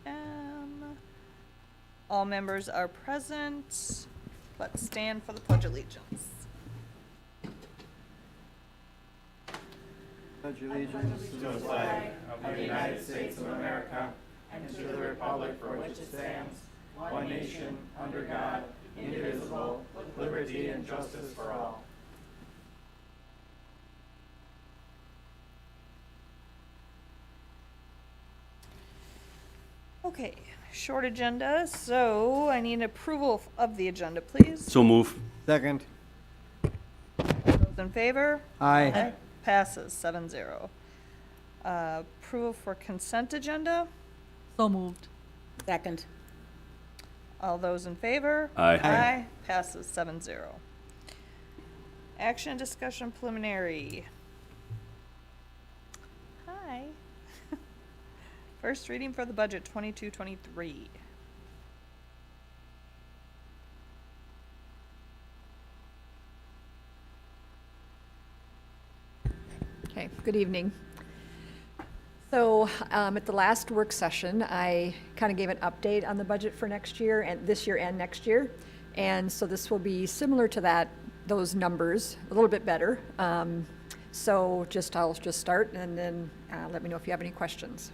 p.m. All members are present. Let's stand for the Pledge of Allegiance. Pledge allegiance to the flag of the United States of America and to the republic for which it stands, one nation, under God, indivisible, with liberty and justice for all. Okay, short agenda, so I need approval of the agenda, please. So move. Second. Those in favor? Aye. Passes 7-0. Approval for consent agenda. So moved. Second. All those in favor? Aye. Aye. Passes 7-0. Action discussion preliminary. Hi. First reading for the budget 22-23. Okay, good evening. So at the last work session, I kind of gave an update on the budget for next year and this year and next year. And so this will be similar to that, those numbers, a little bit better. So I'll just start and then let me know if you have any questions.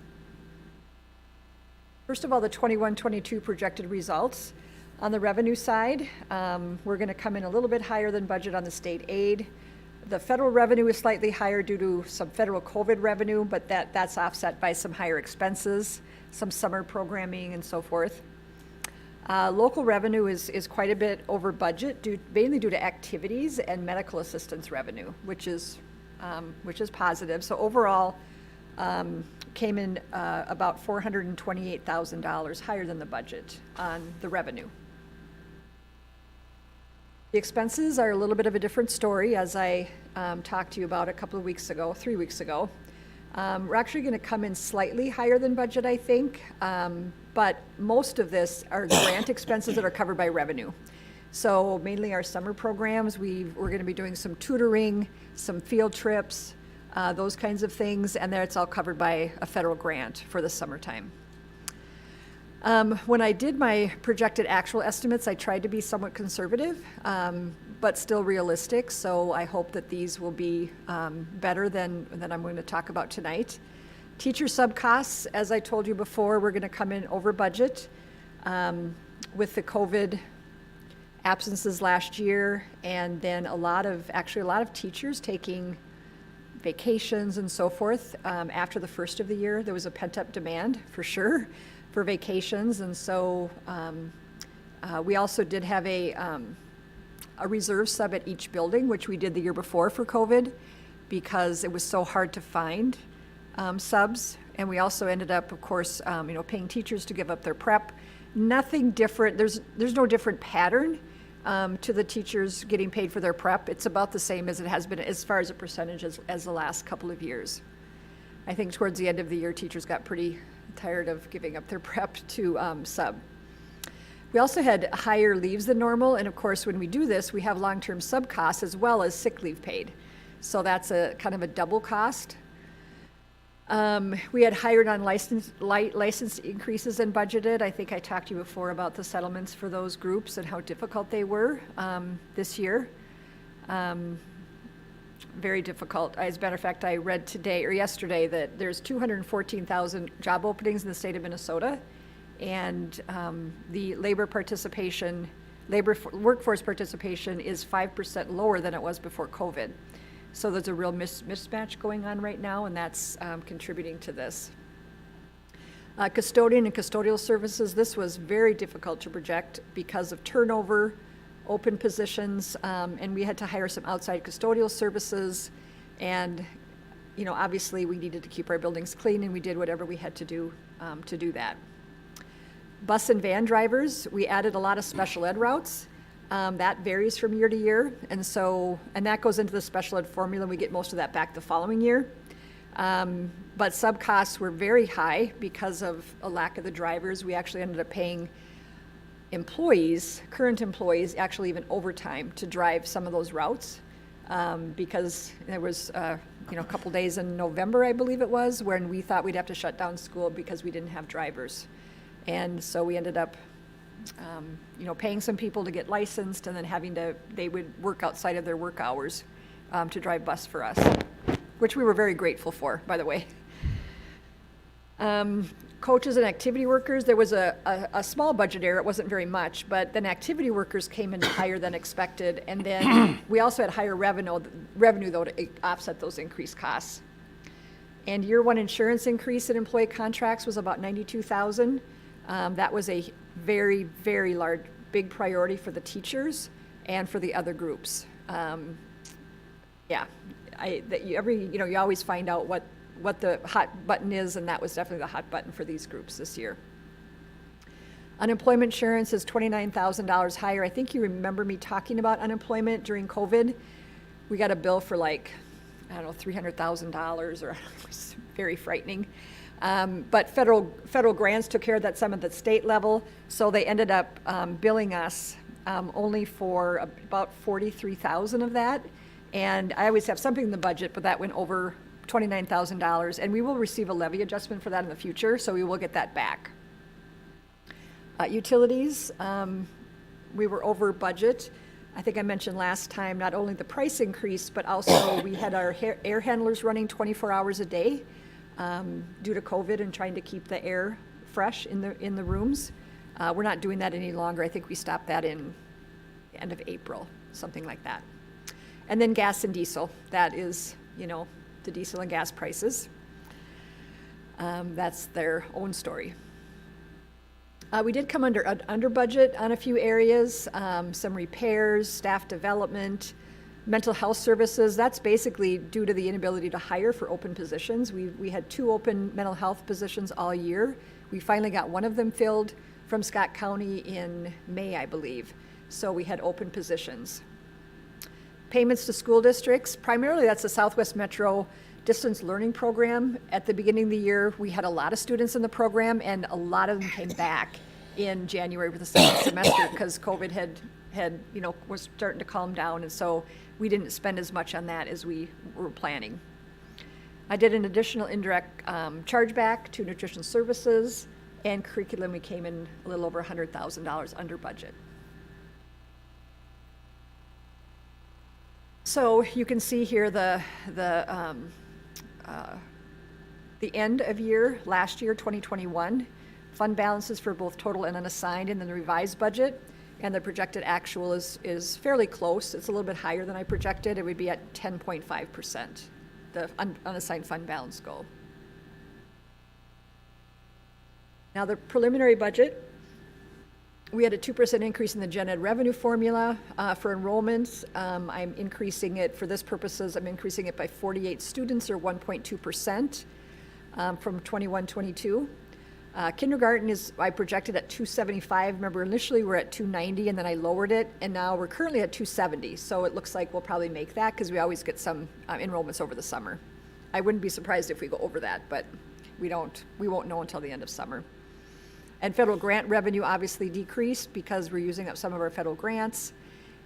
First of all, the 21-22 projected results. On the revenue side, we're going to come in a little bit higher than budget on the state aid. The federal revenue is slightly higher due to some federal COVID revenue, but that's offset by some higher expenses, some summer programming and so forth. Local revenue is quite a bit over budget, mainly due to activities and medical assistance revenue, which is positive. So overall, came in about $428,000 higher than the budget on the revenue. The expenses are a little bit of a different story, as I talked to you about 3 weeks ago. We're actually going to come in slightly higher than budget, I think, but most of this are grant expenses that are covered by revenue. So mainly our summer programs, we're going to be doing some tutoring, some field trips, those kinds of things, and it's all covered by a federal grant for the summertime. When I did my projected actual estimates, I tried to be somewhat conservative, but still realistic, so I hope that these will be better than I'm going to talk about tonight. Teacher sub costs, as I told you before, we're going to come in over budget with the COVID absences last year, and then a lot of teachers taking vacations and so forth. After the first of the year, there was a pent-up demand for sure for vacations, and so we also did have a reserve sub at each building, which we did the year before for COVID, because it was so hard to find subs, and we also ended up, of course, paying teachers to give up their prep. Nothing different. There's no different pattern to the teachers getting paid for their prep. It's about the same as it has been as far as a percentage as the last couple of years. I think towards the end of the year, teachers got pretty tired of giving up their prep to sub. We also had higher leaves than normal, and of course, when we do this, we have long-term sub costs as well as sick leave paid. So that's a kind of a double cost. We had higher license increases than budgeted. I think I talked to you before about the settlements for those groups and how difficult they were this year. Very difficult. As a matter of fact, I read yesterday that there's 214,000 job openings in the state of Minnesota, and the workforce participation is 5% lower than it was before COVID. So there's a real mismatch going on right now, and that's contributing to this. Custodian and custodial services, this was very difficult to project because of turnover, open positions, and we had to hire some outside custodial services, and obviously we needed to keep our buildings clean, and we did whatever we had to do that. Bus and van drivers, we added a lot of special ed routes. That varies from year to year, and that goes into the special ed formula, and we get most of that back the following year. But sub costs were very high because of a lack of the drivers. We actually ended up paying current employees, actually even overtime to drive some of those routes, because there was a couple days in November, I believe it was, when we thought we'd have to shut down school because we didn't have drivers. And so we ended up, paying some people to get licensed and then they would work outside of their work hours to drive bus for us, which we were very grateful for, by the way. Coaches and activity workers, there was a small budget error, it wasn't very much, but then activity workers came in higher than expected, and then we also had higher revenue though to offset those increased costs. And year one insurance increase in employee contracts was about $92,000. That was a very, very large, big priority for the teachers and for the other groups. You always find out what the hot button is, and that was definitely the hot button for these groups this year. Unemployment insurance is $29,000 higher. I think you remember me talking about unemployment during COVID. We got a bill for $300,000, or it was very frightening. But federal grants took care of that some at the state level, so they ended up billing us only for about $43,000 of that. And I always have something in the budget, but that went over $29,000, and we will receive a levy adjustment for that in the future, so we will get that back. Utilities, we were over budget. I think I mentioned last time, not only the price increase, but also we had our air handlers running 24 hours a day due to COVID and trying to keep the air fresh in the rooms. We're not doing that any longer. I think we stopped that in the end of April, something like that. And then gas and diesel, that is, the diesel and gas prices. That's their own story. We did come under budget on a few areas, some repairs, staff development, mental health services. That's basically due to the inability to hire for open positions. We had 2 open mental health positions all year. We finally got one of them filled from Scott County in May, I believe. So we had open positions. Payments to school districts, primarily that's the Southwest Metro Distance Learning Program. At the beginning of the year, we had a lot of students in the program, and a lot of them came back in January for the second semester because COVID was starting to calm down, and so we didn't spend as much on that as we were planning. I did an additional indirect chargeback to nutrition services and curriculum. We came in a little over $100,000 under budget. So you can see here the end of year, last year, 2021, fund balances for both total and unassigned, and then the revised budget, and the projected actual is fairly close. It's a little bit higher than I projected. It would be at 10.5%, the unassigned fund balance goal. Now the preliminary budget, we had a 2% increase in the gen ed revenue formula for enrollments. I'm increasing it, for this purposes, I'm increasing it by 48 students, or 1.2% from 21-22. Kindergarten I projected at 275. Remember, initially we're at 290, and then I lowered it, and now we're currently at 270. So it looks like we'll probably make that because we always get some enrollments over the summer. I wouldn't be surprised if we go over that, but we won't know until the end of summer. And federal grant revenue obviously decreased because we're using up some of our federal grants.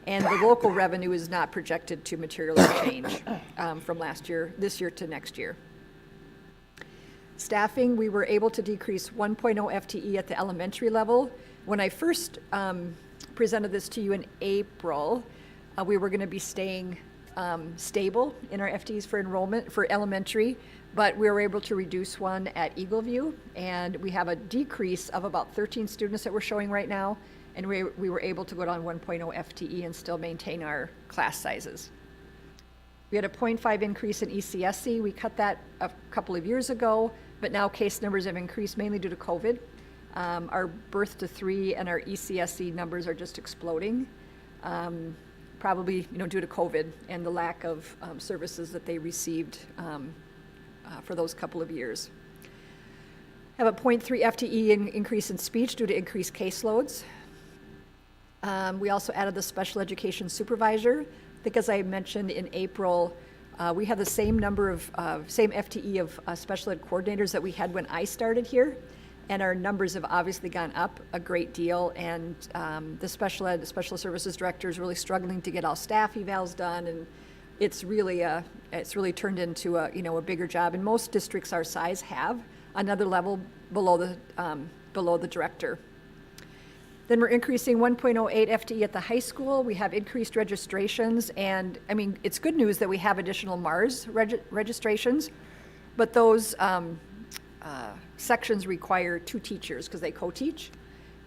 And the local revenue is not projected to materially change from this year to next year. Staffing, we were able to decrease 1.0 FTE at the elementary level. When I first presented this to you in April, we were going to be staying stable in our FTEs for enrollment for elementary, but we were able to reduce one at Eagleview, and we have a decrease of about 13 students that we're showing right now, and we were able to go down 1.0 FTE and still maintain our class sizes. We had a 0.5 increase in ECSC. We cut that a couple of years ago, but now case numbers have increased mainly due to COVID. Our birth to 3 and our ECSC numbers are just exploding, probably due to COVID and the lack of services that they received for those couple of years. Have a 0.3 FTE increase in speech due to increased caseloads. We also added the special education supervisor. I think as I mentioned in April, we have the same number of, same FTE of special ed coordinators that we had when I started here, and our numbers have obviously gone up a great deal, and the special services director is really struggling to get all staff evals done, and it's really turned into a bigger job, and most districts our size have another level below the below the director. Then we're increasing 1.08 FTE at the high school. We have increased registrations, and I mean, it's good news that we have additional MARS registrations, but those sections require 2 teachers because they co-teach.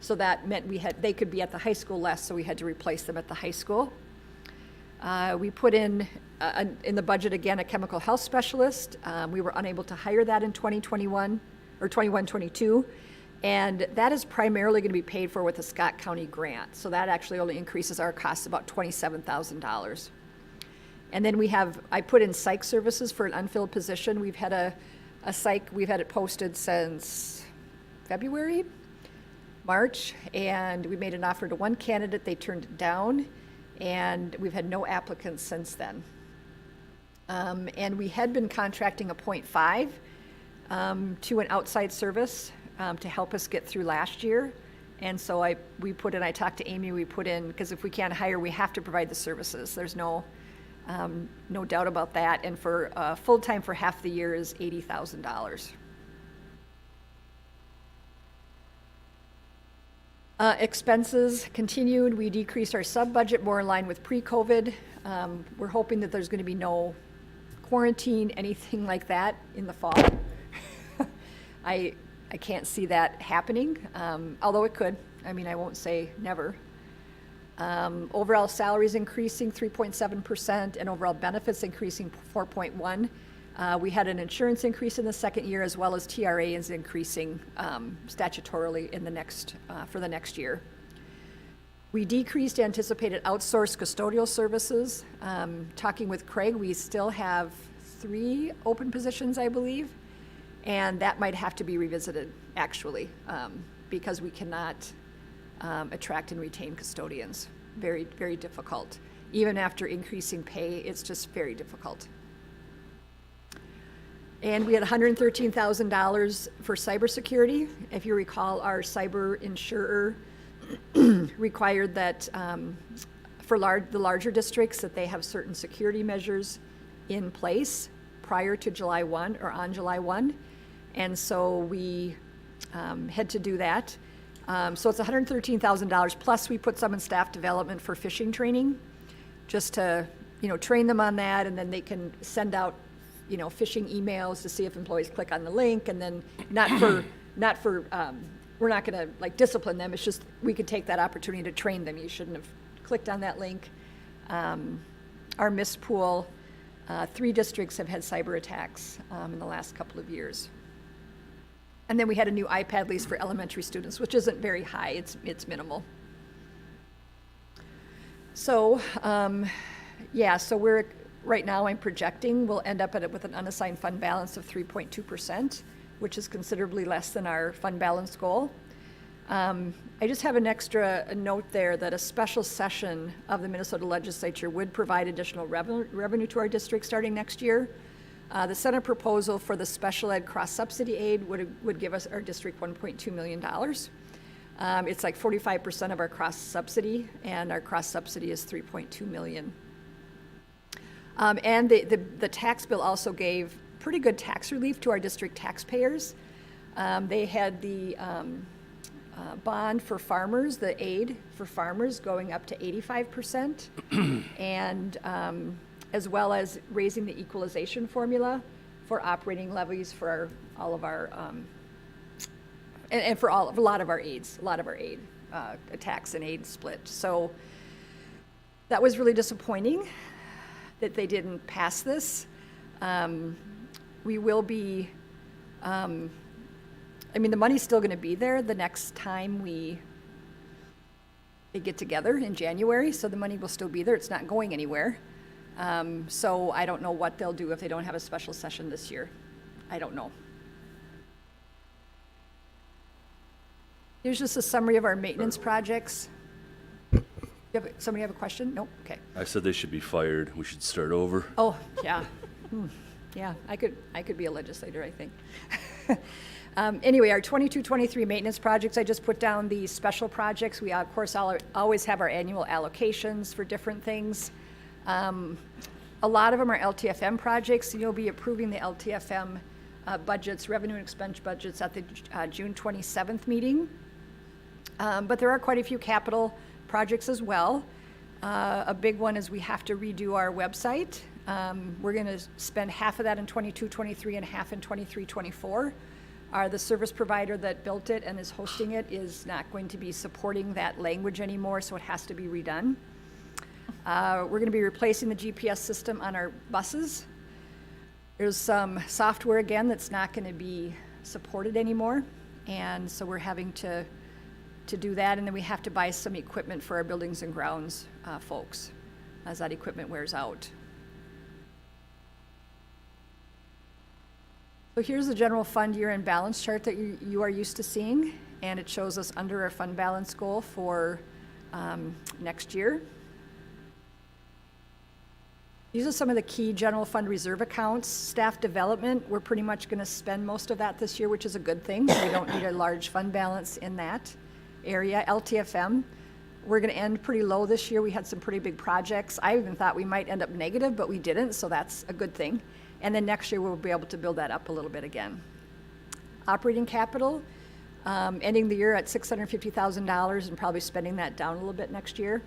So that meant they could be at the high school less, so we had to replace them at the high school. We put in the budget again a chemical health specialist. We were unable to hire that in 2021 or 21-22. And that is primarily going to be paid for with a Scott County grant. So that actually only increases our costs about $27,000. And then I put in psych services for an unfilled position. We've had a psych, we've had it posted since February, March, and we made an offer to 1 candidate. They turned it down, and we've had no applicants since then. And we had been contracting a 0.5 to an outside service to help us get through last year. And so I talked to Amy, we put in, because if we can't hire, we have to provide the services. There's no doubt about that. And for full-time for half the year is $80,000. Expenses continued. We decreased our sub-budget more in line with pre-COVID. We're hoping that there's going to be no quarantine, anything like that in the fall. I can't see that happening, although it could. I mean, I won't say never. Overall salaries increasing 3.7% and overall benefits increasing 4.1%. We had an insurance increase in the second year, as well as TRA is increasing statutorily in for the next year. We decreased anticipated outsourced custodial services. Talking with Craig, we still have 3 open positions, I believe, and that might have to be revisited, actually, because we cannot attract and retain custodians. Very, very difficult. Even after increasing pay, it's just very difficult. And we had $113,000 for cybersecurity. If you recall, our cyber insurer required that for the larger districts that they have certain security measures in place prior to July 1 or on July 1. And so we had to do that. So it's $113,000, plus we put some in staff development for phishing training, just to, train them on that, and then they can send out, phishing emails to see if employees click on the link, and then we're not gonna discipline them, it's just, we could take that opportunity to train them. You shouldn't have clicked on that link. Our missed pool, 3 districts have had cyber attacks in the last couple of years. And then we had a new iPad lease for elementary students, which isn't very high, it's minimal. So, so right now I'm projecting we'll end up with an unassigned fund balance of 3.2%, which is considerably less than our fund balance goal. I just have an extra note there that a special session of the Minnesota legislature would provide additional revenue to our district starting next year. The Senate proposal for the special ed cross-subsidy aid would give us, our district, $1.2 million. It's like 45% of our cross-subsidy, and our cross-subsidy is $3.2 million. And the tax bill also gave pretty good tax relief to our district taxpayers. They had the bond for farmers, the aid for farmers, going up to 85%, and as well as raising the equalization formula for operating levies for all of our, and for a lot of our aid, a tax and aid split. So that was really disappointing that they didn't pass this. We will be, the money's still gonna be there the next time we get together in January, so the money will still be there, it's not going anywhere. So I don't know what they'll do if they don't have a special session this year. I don't know. Here's just a summary of our maintenance projects. Somebody have a question? Nope, okay. I said they should be fired. We should start over. Oh, yeah. Yeah, I could be a legislator, I think. Anyway, our 22-23 maintenance projects, I just put down the special projects. We, of course, always have our annual allocations for different things. A lot of them are LTFM projects. You'll be approving the LTFM budgets, revenue and expense budgets at the June 27th meeting. But there are quite a few capital projects as well. A big one is we have to redo our website. We're going to spend half of that in 22-23 and half in 23-24. The service provider that built it and is hosting it is not going to be supporting that language anymore, so it has to be redone. We're going to be replacing the GPS system on our buses. There's some software, again, that's not going to be supported anymore, and so we're having to do that, and then we have to buy some equipment for our buildings and grounds folks as that equipment wears out. So here's the general fund year-end balance chart that you are used to seeing, and it shows us under our fund balance goal for next year. These are some of the key general fund reserve accounts. Staff development, we're pretty much going to spend most of that this year, which is a good thing. We don't need a large fund balance in that area. LTFM, we're going to end pretty low this year. We had some pretty big projects. I even thought we might end up negative, but we didn't, so that's a good thing. And then next year, we'll be able to build that up a little bit again. Operating capital, ending the year at $650,000 and probably spending that down a little bit next year.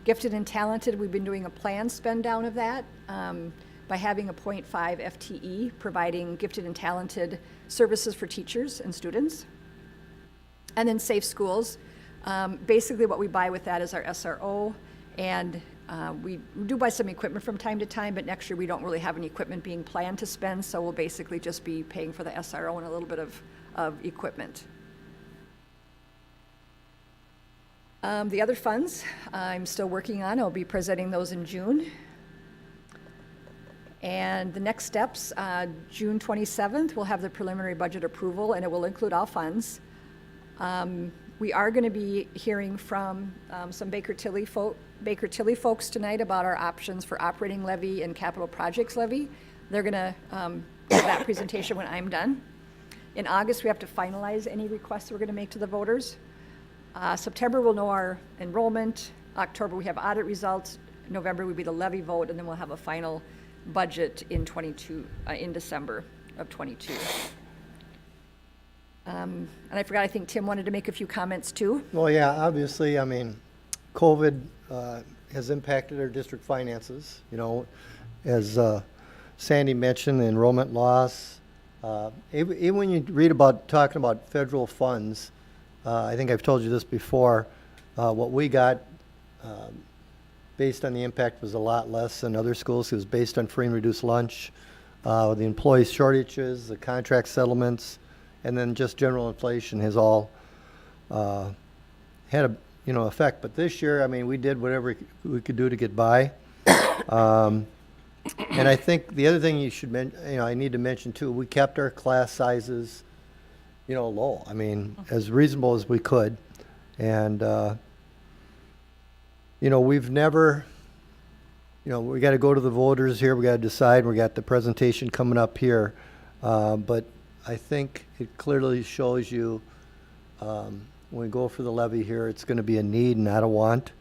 Gifted and talented, we've been doing a planned spend down of that by having a 0.5 FTE, providing gifted and talented services for teachers and students. And then safe schools, basically what we buy with that is our SRO, and we do buy some equipment from time to time, but next year we don't really have any equipment being planned to spend, so we'll basically just be paying for the SRO and a little bit of equipment. The other funds I'm still working on. I'll be presenting those in June. And the next steps, June 27th, we'll have the preliminary budget approval, and it will include all funds. We are going to be hearing from some Baker Tilly folks tonight about our options for operating levy and capital projects levy. They're going to give that presentation when I'm done. In August, we have to finalize any requests we're going to make to the voters. September, we'll know our enrollment. October, we have audit results. November would be the levy vote, and then we'll have a final budget in December of 22. And I forgot, I think Tim wanted to make a few comments too. Well, yeah, obviously, I mean, COVID has impacted our district finances, you know, as Sandy mentioned, the enrollment loss. Even when you read about, talking about federal funds, I think I've told you this before, what we got based on the impact was a lot less than other schools. It was based on free and reduced lunch, the employee shortages, the contract settlements, and then just general inflation has all had a effect. But this year, I mean, we did whatever we could do to get by. And I think the other thing I need to mention too, we kept our class sizes low. I mean, as reasonable as we could. And, we've never, we got to go to the voters here. We got to decide. We got the presentation coming up here. But I think it clearly shows you when we go for the levy here, it's going to be a need, not a want.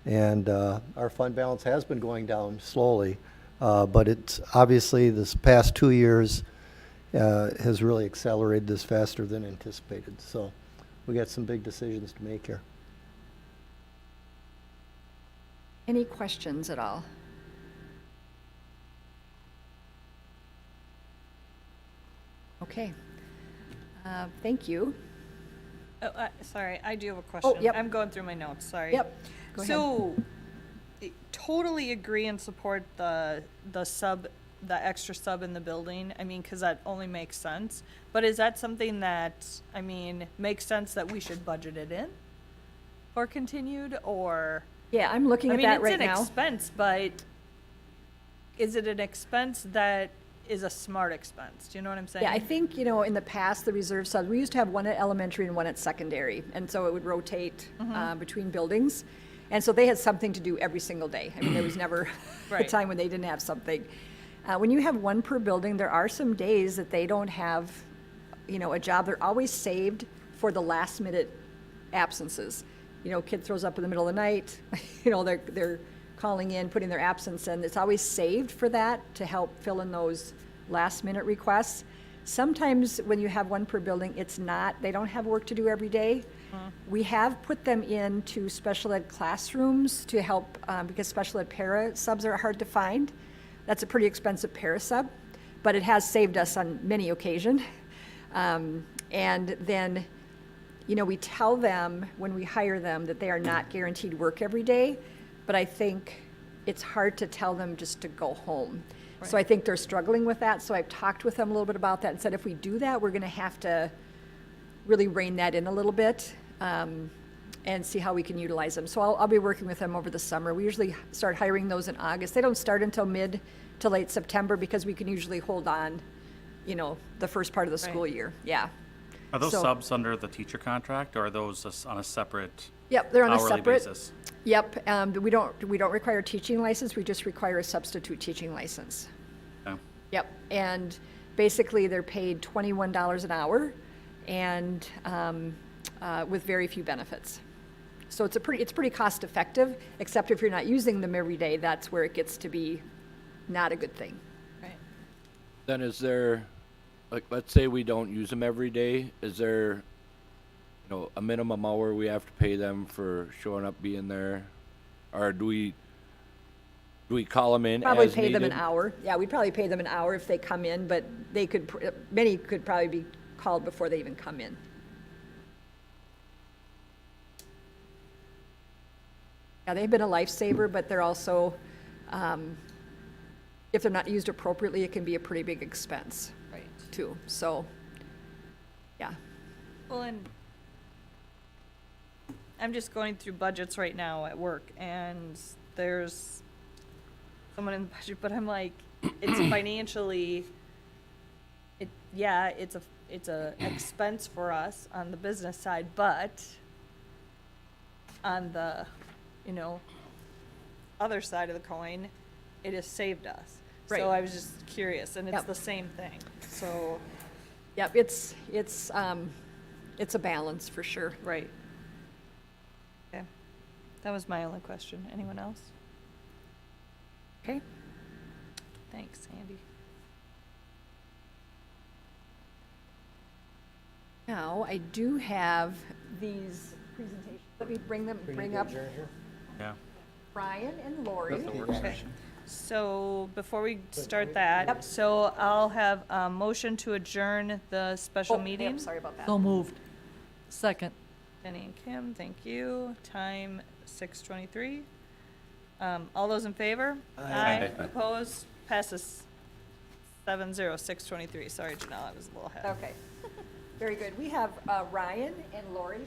And our fund balance has been going down slowly. But it's obviously this past 2 years has really accelerated this faster than anticipated. So we got some big decisions to make here. Any questions at all? Okay. Thank you. Oh, sorry, I do have a question. yep. I'm going through my notes, sorry. Yep. Go ahead. So, totally agree and support the extra sub in the building. I mean, because that only makes sense. But is that something that, I mean, makes sense that we should budget it in? Or continued, or? Yeah, I'm looking at that right now. I mean, it's an expense, but is it an expense that is a smart expense? Do you know what I'm saying? Yeah, I think, in the past, the reserve subs, we used to have one at elementary and one at secondary. And so it would rotate between buildings. And so they had something to do every single day. I mean, there was never a Right. time when they didn't have something. When you have one per building, there are some days that they don't have, a job. They're always saved for the last minute absences. Kid throws up in the middle of the night, they're calling in, putting their absence in. It's always saved for that to help fill in those last minute requests. Sometimes when you have one per building, it's not, they don't have work to do every day. We have put them into special ed classrooms to help, because special ed para subs are hard to find. That's a pretty expensive para sub, but it has saved us on many occasions. And then, you know, we tell them when we hire them that they are not guaranteed work every day, but I think it's hard to tell them just to go home. So I think they're struggling with that, so I've talked with them a little bit about that and said if we do that, we're gonna have to really rein that in a little bit, and see how we can utilize them. So I'll be working with them over the summer. We usually start hiring those in August. They don't start until mid to late September because we can usually hold on, you know, the first part of the school year, yeah. Are those So- subs under the teacher contract, or are those just on a separate Yep, they're on a hourly separate. basis? Yep, we don't require a teaching license, we just require a substitute teaching license. Okay. Yep, and basically they're paid $21 an hour and with very few benefits. So it's pretty cost effective, except if you're not using them every day, that's where it gets to be not a good thing. Right. Then is there, like, let's say we don't use them every day, is there, you know, a minimum hour we have to pay them for showing up, being there? Or do we call them in Probably as pay them an needed? hour. Yeah, we'd probably pay them an hour if they come in, but they could, many could probably be called before they even come in. Yeah, they've been a lifesaver, but they're also, if they're not used appropriately, it can be a pretty big expense Right. too. So, yeah. Well, and I'm just going through budgets right now at work, and there's someone in the budget, but I'm like, it's financially, it's a expense for us on the business side, but on the, you know, other side of the coin, it has saved us. Right. So I was just curious, and it's Yep. the same thing, so, Yep, it's a balance for sure. right. Okay, that was my only question. Anyone else? Okay. Thanks, Andy. Now, I do have these presentations. Let me bring up Yeah. Brian and Lori. Okay. So before we start that, Yep. so I'll have a motion to adjourn the special Oh, yep, meeting. sorry about that. So moved. Second. Jenny and Kim, thank you. Time 6:23. All those in favor? Aye. Opposed? Passes 7-0, 6:23. Sorry, Janelle, I was a little ahead. Okay. Very good. We have Ryan and Lori